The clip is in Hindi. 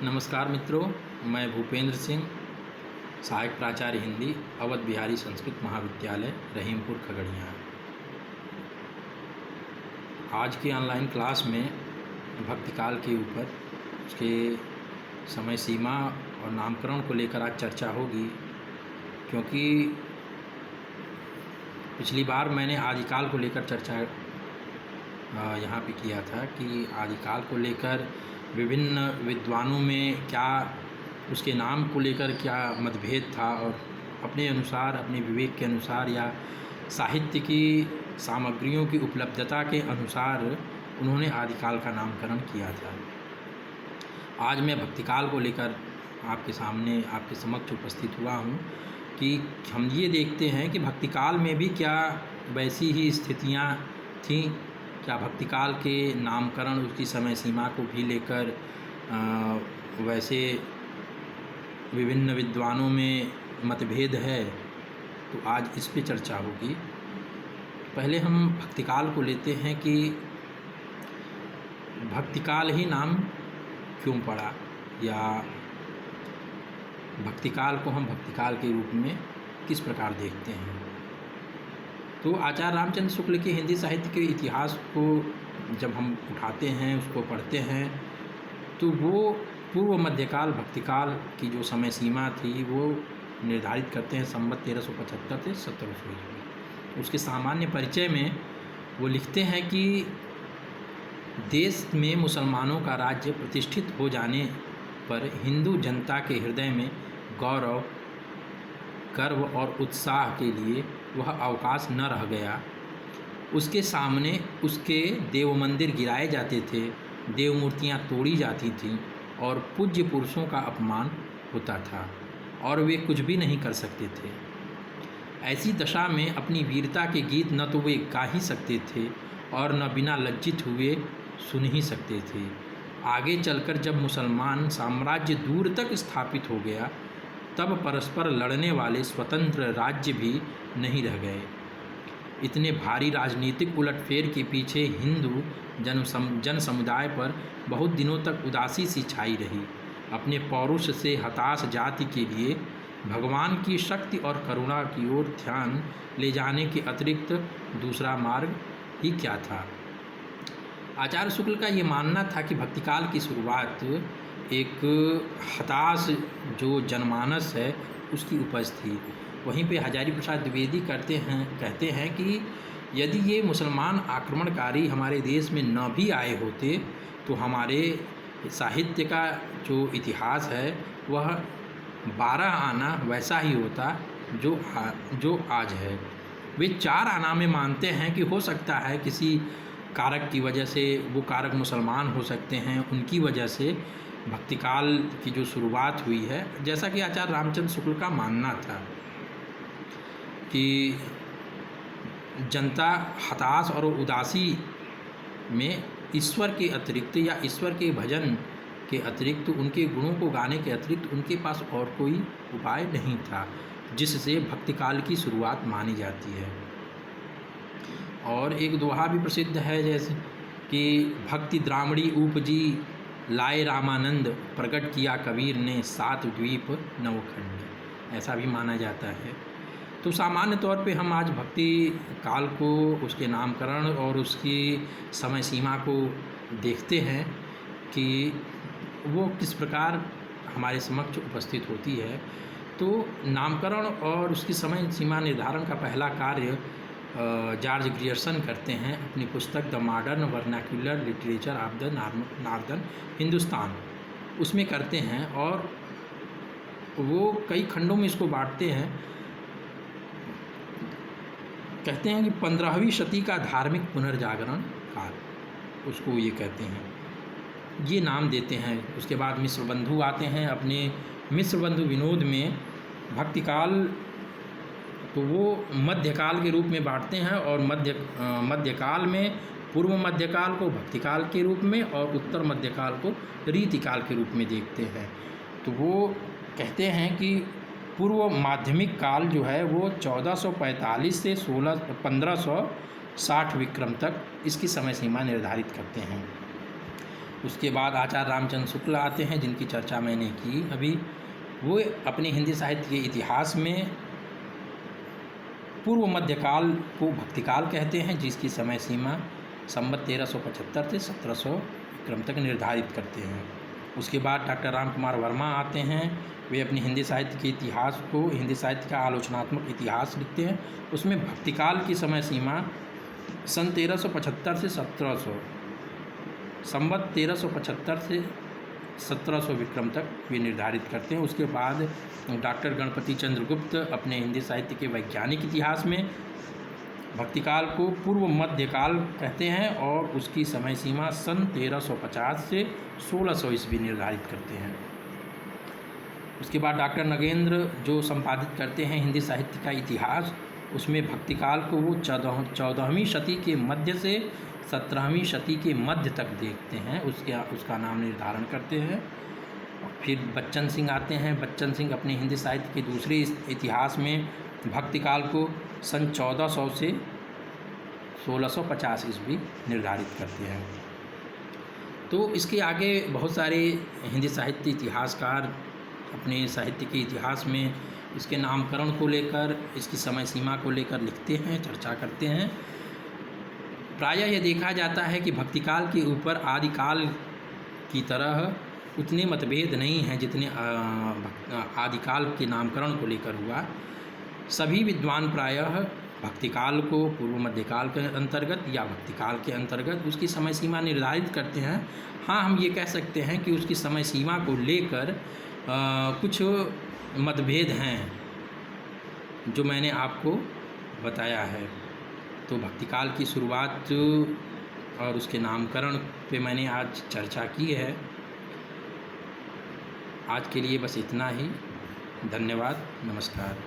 नमस्कार मित्रों, मैं भूपेंद्र सिंह, सहायक प्राचार्य हिंदी, अवध बिहारी संस्कृत महाविद्यालय, रहीमपुर, खगड़िया। आज की ऑनलाइन क्लास में भक्तिकाल के ऊपर उसके समय सीमा और नामकरण को लेकर आज चर्चा होगी, क्योंकि पिछली बार मैंने आदिकाल को लेकर चर्चा यहाँ पे किया था कि आदिकाल को लेकर विभिन्न विद्वानों में क्या उसके नाम को लेकर क्या मतभेद था, और अपने अनुसार, अपने विवेक के अनुसार या साहित्य की सामग्रियों की उपलब्धता के अनुसार उन्होंने आदिकाल का नामकरण किया था। आज मैं भक्तिकाल को लेकर आपके सामने, आपके समक्ष उपस्थित हुआ हूँ कि हम ये देखते हैं कि भक्तिकाल में भी क्या वैसी ही स्थितियाँ थीं। क्या भक्तिकाल के नामकरण, उसकी समय सीमा को भी लेकर वैसे विभिन्न विद्वानों में मतभेद है, तो आज इस पे चर्चा होगी। पहले हम भक्तिकाल को लेते हैं कि भक्तिकाल ही नाम क्यों पड़ा, या भक्तिकाल को हम भक्तिकाल के रूप में किस प्रकार देखते हैं। तो आचार्य रामचंद्र शुक्ल के हिंदी साहित्य के इतिहास को जब हम उठाते हैं, उसको पढ़ते हैं, तो वो पूर्व मध्यकाल भक्तिकाल की जो समय सीमा थी वो निर्धारित करते हैं संवत 1375 से 1700 ईस्वी। उसके सामान्य परिचय में वो लिखते हैं कि देश में मुसलमानों का राज्य प्रतिष्ठित हो जाने पर हिंदू जनता के हृदय में गौरव, गर्व और उत्साह के लिए वह अवकाश न रह गया। उसके सामने उसके देव मंदिर गिराए जाते थे, देव मूर्तियाँ तोड़ी जाती थीं और पूज्य पुरुषों का अपमान होता था, और वे कुछ भी नहीं कर सकते थे। ऐसी दशा में अपनी वीरता के गीत न तो वे गा ही सकते थे और न बिना लज्जित हुए सुन ही सकते थे। आगे चलकर जब मुसलमान साम्राज्य दूर तक स्थापित हो गया, तब परस्पर लड़ने वाले स्वतंत्र राज्य भी नहीं रह गए। इतने भारी राजनीतिक उलटफेर के पीछे हिंदू जन समुदाय पर बहुत दिनों तक उदासी सी छाई रही। अपने पौरुष से हताश जाति के लिए भगवान की शक्ति और करुणा की ओर ध्यान ले जाने के अतिरिक्त दूसरा मार्ग ही क्या था। आचार्य शुक्ल का ये मानना था कि भक्तिकाल की शुरुआत एक हताश जो जनमानस है उसकी उपज थी। वहीं पे हजारी प्रसाद द्विवेदी कहते हैं कि यदि ये मुसलमान आक्रमणकारी हमारे देश में न भी आए होते तो हमारे साहित्य का जो इतिहास है वह 12 आना वैसा ही होता जो आज है। वे 4 आना में मानते हैं कि हो सकता है किसी कारक की वजह से, वो कारक मुसलमान हो सकते हैं, उनकी वजह से भक्तिकाल की जो शुरुआत हुई है, जैसा कि आचार्य रामचंद्र शुक्ल का मानना था कि जनता हताश और उदासी में ईश्वर के अतिरिक्त या ईश्वर के भजन के अतिरिक्त, उनके गुणों को गाने के अतिरिक्त उनके पास और कोई उपाय नहीं था, जिससे भक्तिकाल की शुरुआत मानी जाती है। और एक दोहा भी प्रसिद्ध है, जैसे कि भक्ति द्रामणी उपजी लाए रामानंद, प्रकट किया कबीर ने 7 द्वीप नवखंड, ऐसा भी माना जाता है। तो सामान्य तौर पे हम आज भक्ति काल को, उसके नामकरण और उसकी समय सीमा को देखते हैं कि वो किस प्रकार हमारे समक्ष उपस्थित होती है। तो नामकरण और उसकी समय सीमा निर्धारण का पहला कार्य जॉर्ज ग्रियर्सन करते हैं अपनी पुस्तक the modern vernacular literature of the northern Hindustan, उसमें करते हैं, और वो कई खंडों में इसको बांटते हैं। कहते हैं कि 15वीं शती का धार्मिक पुनर्जागरण काल, उसको ये कहते हैं, ये नाम देते हैं। उसके बाद मिश्र बंधु आते हैं अपने मिश्र बंधु विनोद में भक्तिकाल, तो वो मध्यकाल के रूप में बांटते हैं, और मध्यकाल में पूर्व मध्यकाल को भक्तिकाल के रूप में और उत्तर मध्यकाल को रीतिकाल के रूप में देखते हैं। तो वो कहते हैं कि पूर्व माध्यमिक काल जो है वो 1445 से 1560 विक्रम तक इसकी समय सीमा निर्धारित करते हैं। उसके बाद आचार्य रामचंद्र शुक्ल आते हैं, जिनकी चर्चा मैंने की अभी। वो अपने हिंदी साहित्य के इतिहास में पूर्व मध्यकाल को भक्तिकाल कहते हैं, जिसकी समय सीमा संवत 1375 से 1700 क्रम तक निर्धारित करते हैं। उसके बाद डॉक्टर राम कुमार वर्मा आते हैं। वे अपने हिंदी साहित्य के इतिहास को, हिंदी साहित्य का आलोचनात्मक इतिहास लिखते हैं। उसमें भक्तिकाल की समय सीमा सन 1375 से 1700, संवत 1375 से 1700 विक्रम तक वे निर्धारित करते हैं। उसके बाद डॉक्टर गणपति चंद्र गुप्त अपने हिंदी साहित्य के वैज्ञानिक इतिहास में भक्तिकाल को पूर्व मध्यकाल कहते हैं और उसकी समय सीमा सन 1350 से 1600 ईस्वी निर्धारित करते हैं। उसके बाद डॉक्टर नगेंद्र जो संपादित करते हैं हिंदी साहित्य का इतिहास, उसमें भक्तिकाल को वो 14वीं शती के मध्य से 17वीं शती के मध्य तक देखते हैं, उसका नाम निर्धारण करते हैं। फिर बच्चन सिंह आते हैं। बच्चन सिंह अपने हिंदी साहित्य के दूसरे इतिहास में भक्तिकाल को सन 1400 से 1650 ईस्वी निर्धारित करते हैं। तो इसके आगे बहुत सारे हिंदी साहित्य इतिहासकार अपने साहित्य के इतिहास में इसके नामकरण को लेकर, इसकी समय सीमा को लेकर लिखते हैं, चर्चा करते हैं। प्रायः यह देखा जाता है कि भक्तिकाल के ऊपर आदिकाल की तरह उतने मतभेद नहीं हैं जितने आदिकाल के नामकरण को लेकर हुआ। सभी विद्वान प्रायः भक्तिकाल को पूर्व मध्यकाल के अंतर्गत या भक्तिकाल के अंतर्गत उसकी समय सीमा निर्धारित करते हैं। हाँ, हम ये कह सकते हैं कि उसकी समय सीमा को लेकर कुछ मतभेद हैं जो मैंने आपको बताया है। तो भक्तिकाल की शुरुआत और उसके नामकरण पे मैंने आज चर्चा की है। आज के लिए बस इतना ही। धन्यवाद, नमस्कार।